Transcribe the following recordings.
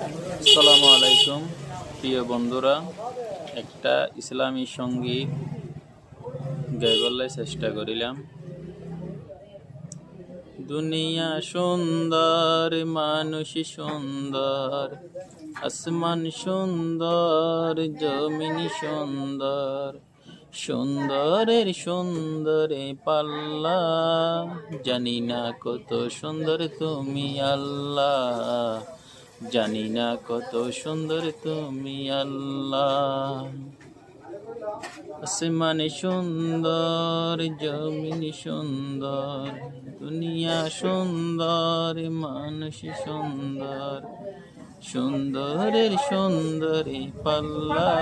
আসসালামু আলাইকুম প্রিয় বন্ধুরা, একটা ইসলামী সঙ্গীত গাইবার চেষ্টা করিলাম। দুনিয়া সুন্দর, মানুষ সুন্দর, আসমান সুন্দর, জমিন সুন্দর, সুন্দরের সুন্দরে পাল্লা, জানি না কত সুন্দর তুমি আল্লাহ, জানি না কত সুন্দর তুমি আল্লাহ। আসমান সুন্দর, জমিন সুন্দর, দুনিয়া সুন্দর, মানুষ সুন্দর, সুন্দরের সুন্দরে পাল্লা,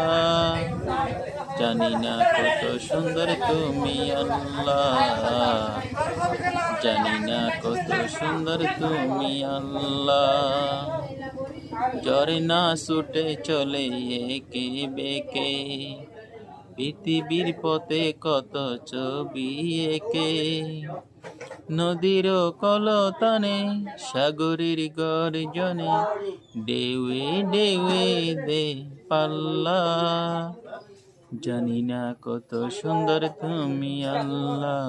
জানি না কত সুন্দর তুমি আল্লাহ, জানি না কত সুন্দর তুমি আল্লাহ। ঝর্ণা ছুটে চলে একে বেঁকে, পৃথিবীর পথে কত ছবি এঁকে, নদীর কলতানে, সাগরের গর্জনে, ঢেউয়ে ঢেউয়ে দে পাল্লা, জানি না কত সুন্দর তুমি আল্লাহ,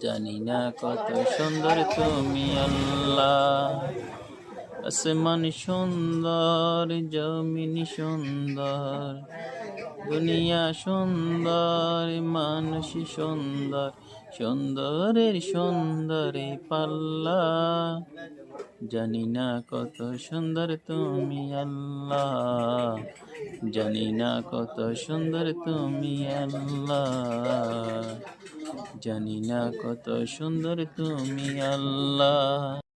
জানি না কত সুন্দর তুমি আল্লাহ। আসমান সুন্দর, জমিন সুন্দর, দুনিয়া সুন্দর, মানুষ সুন্দর, সুন্দরের সুন্দরে পাল্লা, জানি না কত সুন্দর তুমি আল্লাহ, জানি না কত সুন্দর তুমি আল্লাহ, জানি না কত সুন্দর তুমি আল্লাহ।